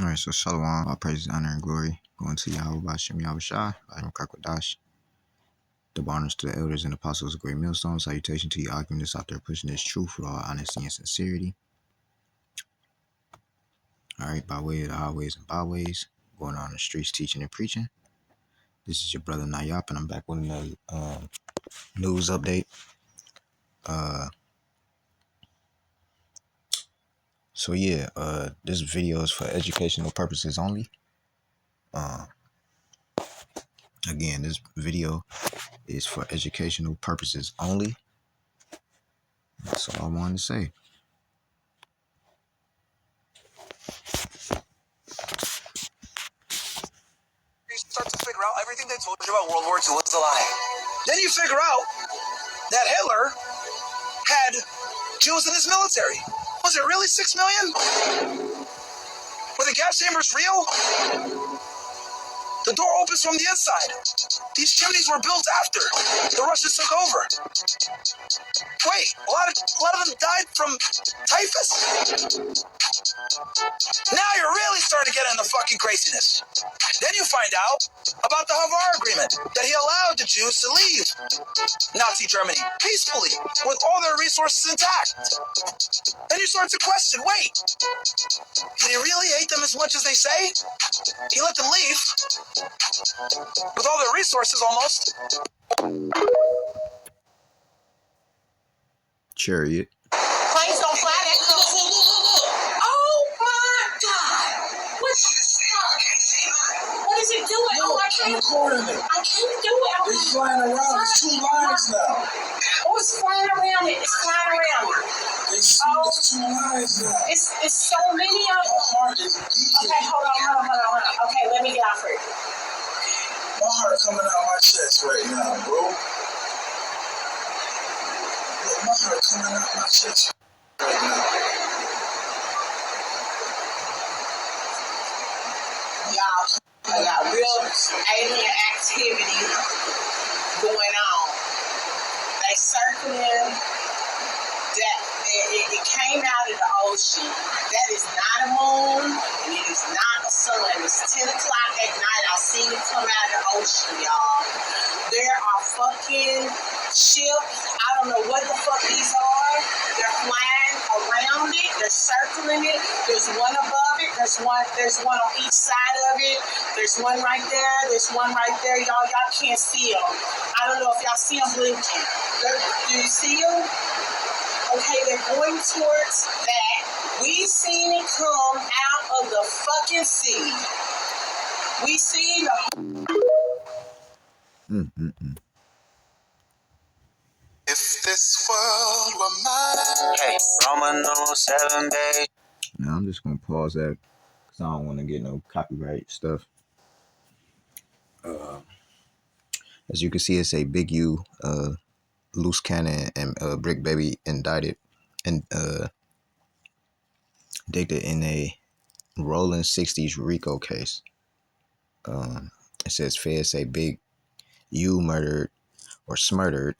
Alright, so Shalom, all praises, honor, and glory going to Yahweh Bashem Yahushua, Adam Kakwadash, the honors to the elders and apostles of Great Millstone. Salutation to you, arguments out there pushing this truth with all honesty and sincerity. Alright, by way of the highways and byways, going on the streets teaching and preaching. This is your brother Nayap, and I'm back with another news update. So yeah, this video is for educational purposes only. Again, this video is for educational purposes only. That's all I wanted to say. You start to figure out everything they told you about World War II was a lie. Then you figure out that Hitler had Jews in his military. Was it really 6 million? Were the gas chambers real? The door opens from the inside. These chimneys were built after the Russians took over. Wait, a lot of them died from typhus? Now you're really starting to get into fucking craziness. Then you find out about the Havar Agreement, that he allowed the Jews to leave Nazi Germany peacefully with all their resources intact. Then you start to question, wait, did he really hate them as much as they say? He let them leave with all their resources almost. Chariot. Planes don't fly that close. Oh my God! What is it doing? No, oh, I can't do it. It's flying around. There's 2 lines now. Oh, it's flying around it. It's flying around it. There's 2 lines now. It's so many of them. My heart is beating. Okay, hold on. Okay, let me get off it. My heart coming out my chest right now, bro. Look, my heart coming out my chest right now. Y'all, I got real alien activity going on. They circling that it came out of the ocean. That is not a moon, and it is not a sun. It's 10 o'clock at night. I seen it come out of the ocean, y'all. There are fucking ships. I don't know what the fuck these are. They're flying around it. They're circling it. There's one above it. There's one on each side of it. There's one right there. There's one right there. Y'all can't see them. I don't know if y'all see them blinking. Do you see them? Okay, they're going towards that. We seen it come out of the fucking sea. We seen the... If this world were mine. Hey, Roman 7 days. Now I'm just gonna pause that because I don't want to get no copyright stuff. As you can see, it's a Big U, Loose Cannon, and Brick Baby indicted in a Rolling 60s RICO case. It says feds say Big U murdered or smurdered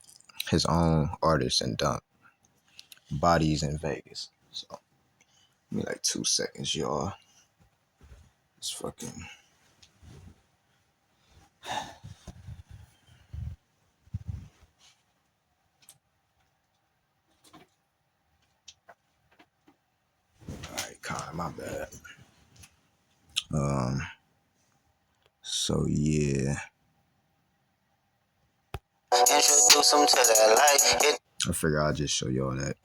his own artists and dumped bodies in Vegas. So, give me like 2 seconds, y'all. It's fucking... Alright, Con, my bad. So yeah. Introduce them to that light. I figure I'll just show y'all that.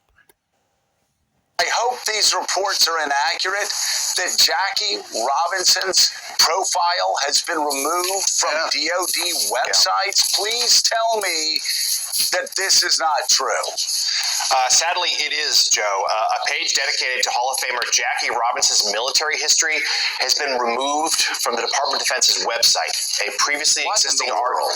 I hope these reports are inaccurate, that Jackie Robinson's profile has been removed from DOD websites. Please tell me that this is not true. Sadly, it is, Joe. A page dedicated to Hall of Famer Jackie Robinson's military history has been removed from the Department of Defense's website. A previously existing article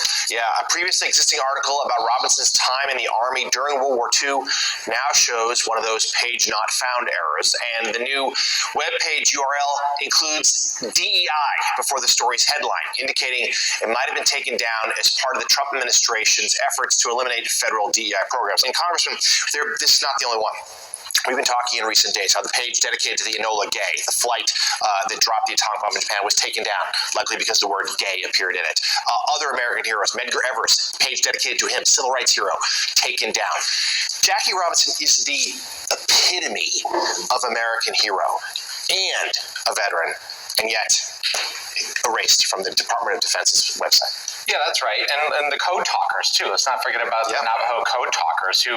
about Robinson's time in the Army during World War II now shows one of those page not found errors, and the new webpage URL includes DEI before the story's headline, indicating it might have been taken down as part of the Trump administration's efforts to eliminate federal DEI programs. And Congressman, this is not the only one. We've been talking in recent days how the page dedicated to the Enola Gay, the flight that dropped the atomic bomb in Japan, was taken down, likely because the word gay appeared in it. Other American heroes, Medgar Evers, page dedicated to him, civil rights hero, taken down. Jackie Robinson is the epitome of American hero and a veteran, and yet erased from the Department of Defense's website. Yeah, that's right. And the code talkers, too. Let's not forget about the Navajo code talkers who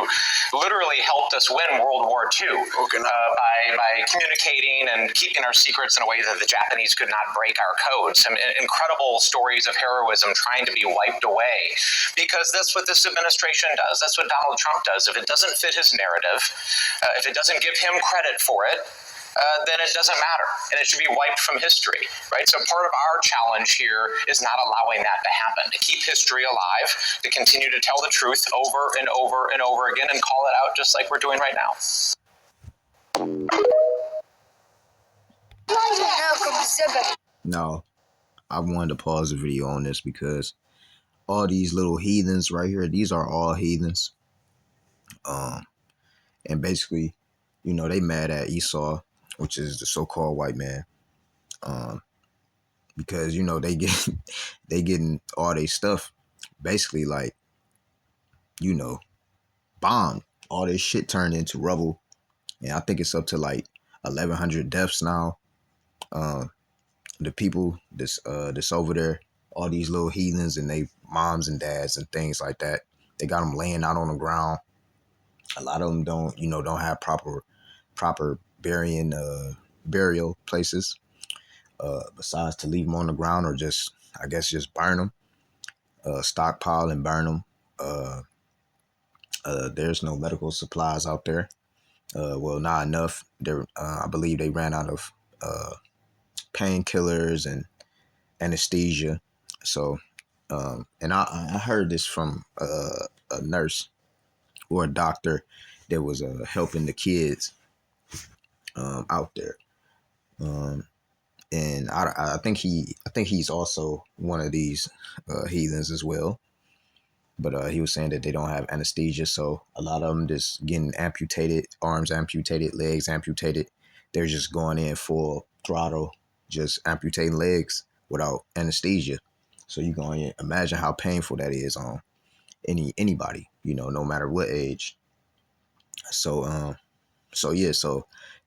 literally helped us win World War II by communicating and keeping our secrets in a way that the Japanese could not break our codes. Some incredible stories of heroism trying to be wiped away, because that's what this administration does. That's what Donald Trump does. If it doesn't fit his narrative, if it doesn't give him credit for it, then it doesn't matter, and it should be wiped from history, right? So part of our challenge here is not allowing that to happen, to keep history alive, to continue to tell the truth over and over and over again and call it out just like we're doing right now. Now, I wanted to pause the video on this because all these little heathens right here, these are all heathens. And basically, you know, they mad at Esau, which is the so-called white man, because, you know, they getting all their stuff basically, like, you know, bombed. All this shit turned into rubble, and I think it's up to like 1,100 deaths now. The people that's over there, all these little heathens and they moms and dads and things like that, they got them laying out on the ground. A lot of them don't have proper burial places, besides to leave them on the ground or just, I guess, just burn them, stockpile and burn them. There's no medical supplies out there. Well, not enough. I believe they ran out of painkillers and anesthesia. So, and I heard this from a nurse or a doctor that was helping the kids out there. And I think he's also one of these heathens as well. But he was saying that they don't have anesthesia, so a lot of them just getting amputated, arms amputated, legs amputated. They're just going in full throttle, just amputating legs without anesthesia. So you can imagine how painful that is on anybody, you know, no matter what age. So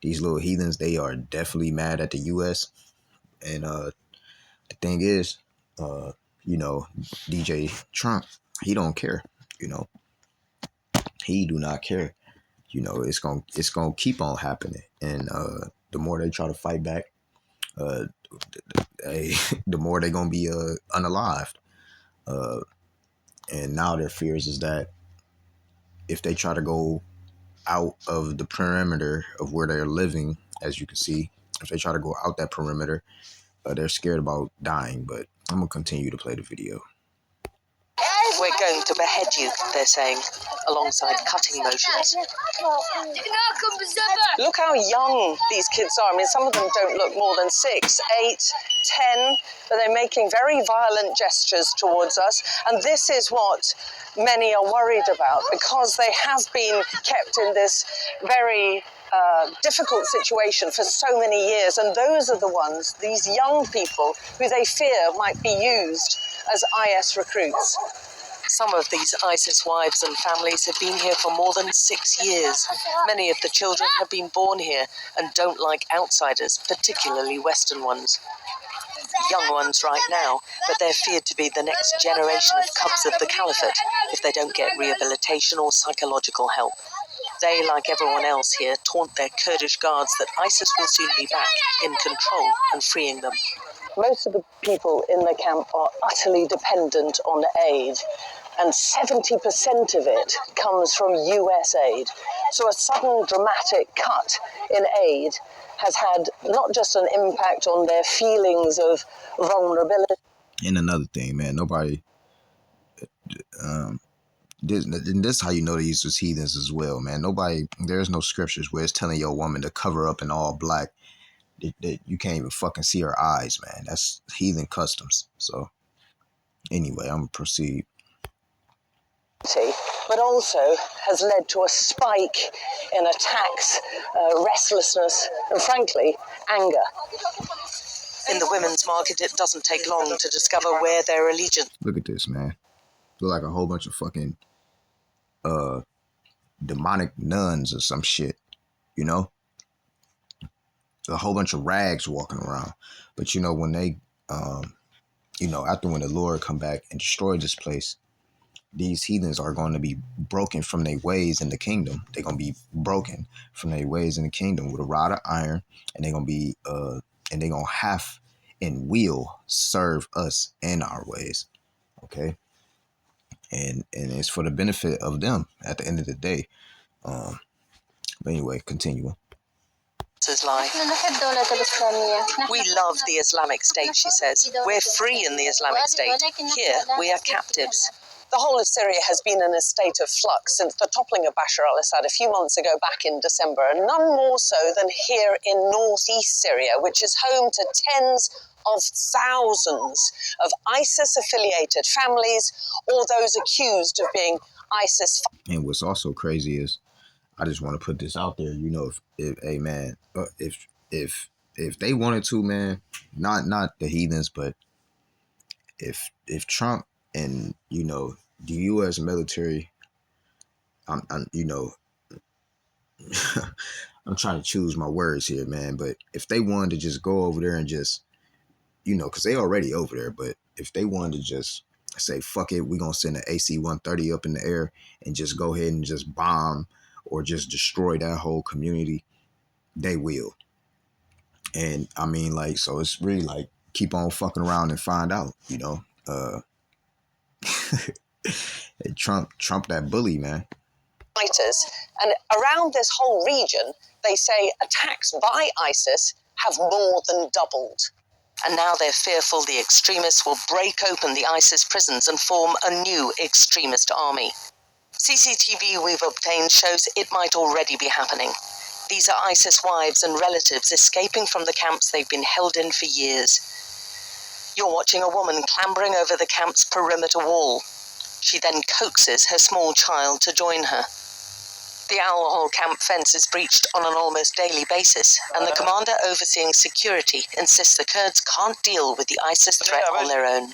these little heathens, they are definitely mad at the U.S. And the thing is, you know, DJ Trump, he don't care. You know, he do not care. You know, it's gonna keep on happening, and the more they try to fight back, the more they're gonna be unalived. And now their fears is that if they try to go out of the perimeter of where they're living, as you can see, if they try to go out that perimeter, they're scared about dying. But I'm gonna continue to play the video. We're going to behead you, they're saying, alongside cutting motions. Look how young these kids are. I mean, some of them don't look more than 6, 8, 10, but they're making very violent gestures towards us. And this is what many are worried about, because they have been kept in this very difficult situation for so many years. And those are the ones, these young people, who they fear might be used as IS recruits. Some of these ISIS wives and families have been here for more than 6 years. Many of the children have been born here and don't like outsiders, particularly Western ones. Young ones right now, but they're feared to be the next generation of cubs of the caliphate if they don't get rehabilitation or psychological help. They, like everyone else here, taunt their Kurdish guards that ISIS will soon be back in control and freeing them. Most of the people in the camp are utterly dependent on aid, and 70% of it comes from US aid. So a sudden dramatic cut in aid has had not just an impact on their feelings of vulnerability. And another thing, man, nobody, this is how you know these was heathens as well, man. Nobody, there's no scriptures where it's telling your woman to cover up in all black. That you can't even fucking see her eyes, man. That's heathen customs. So anyway, I'm gonna proceed. but also has led to a spike in attacks, restlessness, and frankly, anger. In the women's market, it doesn't take long to discover where their allegiance. Look at this, man. Look like a whole bunch of fucking demonic nuns or some shit, you know? A whole bunch of rags walking around. But you know, when they, you know, after when the Lord come back and destroy this place, these heathens are going to be broken from their ways in the kingdom. They're going to be broken from their ways in the kingdom with a rod of iron, and they're going to be, and they're going to have and will serve us in our ways. Okay. And it's for the benefit of them at the end of the day. But anyway, continue. Life. We love the Islamic State, she says. We're free in the Islamic State. Here, we are captives. The whole of Syria has been in a state of flux since the toppling of Bashar al-Assad a few months ago back in December, and none more so than here in northeast Syria, which is home to tens of thousands of ISIS-affiliated families or those accused of being ISIS. And what's also crazy is, I just want to put this out there, you know, if hey man, if they wanted to, man, not the heathens, but if Trump and, you know, the U.S. military, I'm you know, I'm trying to choose my words here, man, but if they wanted to just go over there and just, you know, because they already over there, but if they wanted to just say, fuck it, we're going to send an AC-130 up in the air and just go ahead and just bomb or just destroy that whole community, they will. And I mean, like, so it's really like, keep on fucking around and find out, you know. Trump that bully, man. Fighters, and around this whole region, they say attacks by ISIS have more than doubled. And now they're fearful the extremists will break open the ISIS prisons and form a new extremist army. CCTV we've obtained shows it might already be happening. These are ISIS wives and relatives escaping from the camps they've been held in for years. You're watching a woman clambering over the camp's perimeter wall. She then coaxes her small child to join her. The Al-Hol camp fence is breached on an almost daily basis, and the commander overseeing security insists the Kurds can't deal with the ISIS threat on their own.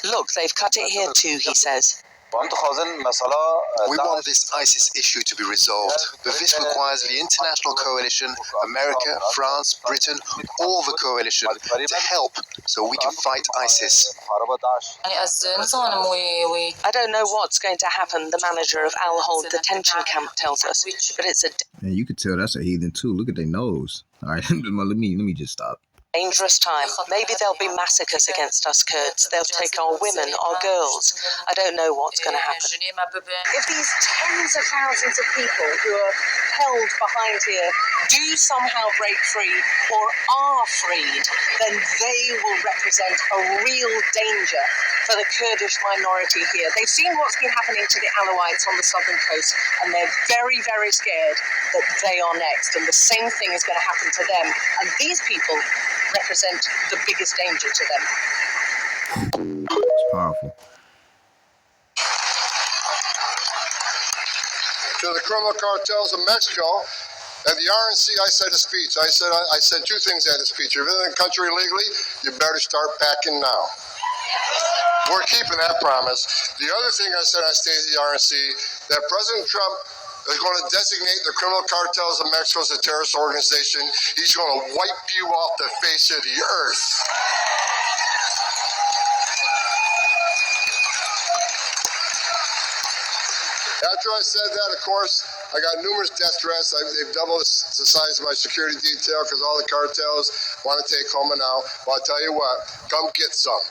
Look, they've cut it here too, he says. We want this ISIS issue to be resolved, but this requires the international coalition, America, France, Britain, all the coalition, to help so we can fight ISIS. I don't know what's going to happen, the manager of Al-Hol detention camp tells us, but it's a... And you could tell that's a heathen too. Look at their nose. All right, let me just stop. Dangerous time. Maybe there'll be massacres against us Kurds. They'll take our women, our girls. I don't know what's going to happen. If these tens of thousands of people who are held behind here do somehow break free or are freed, then they will represent a real danger for the Kurdish minority here. They've seen what's been happening to the Alawites on the southern coast, and they're very, very scared that they are next, and the same thing is going to happen to them. And these people represent the biggest danger to them. It's powerful. To the criminal cartels of Mexico, at the RNC, I said a speech. I said two things at the speech. If you're in the country illegally, you better start packing now. We're keeping that promise. The other thing I said on stage at the RNC, that President Trump is going to designate the criminal cartels of Mexico as a terrorist organization. He's going to wipe you off the face of the earth. After I said that, of course, I got numerous death threats. They've doubled the size of my security detail because all the cartels want to take Homa now. Well, I'll tell you what, come get some.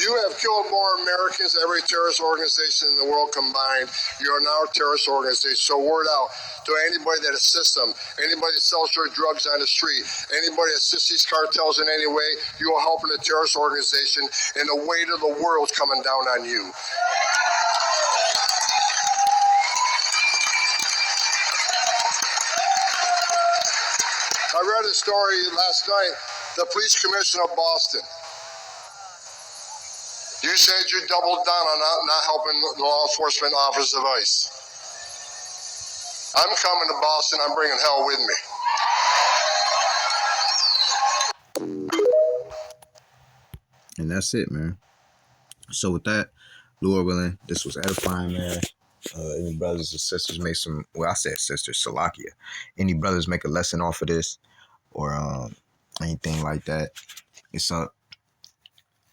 You have killed more Americans than every terrorist organization in the world combined. You are now a terrorist organization. So word out to anybody that assists them, anybody that sells their drugs on the street, anybody that assists these cartels in any way, you are helping a terrorist organization, and the weight of the world's coming down on you. I read a story last night. The police commissioner of Boston. You said you doubled down on not helping the law enforcement officers of ICE. I'm coming to Boston. I'm bringing hell with me. And that's it, man. So with that, Lord willing, this was edifying, man. Any brothers and sisters make some, well, I said sisters, Salakia. Any brothers make a lesson off of this or anything like that, it's up.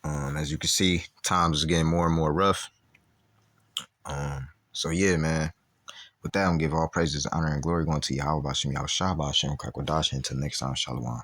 As you can see, times is getting more and more rough. So yeah, man. With that, I'm giving all praises, honor, and glory going to Yahweh Bashem, Yahushua Bashem, Kakwadash. Until next time, Shalom.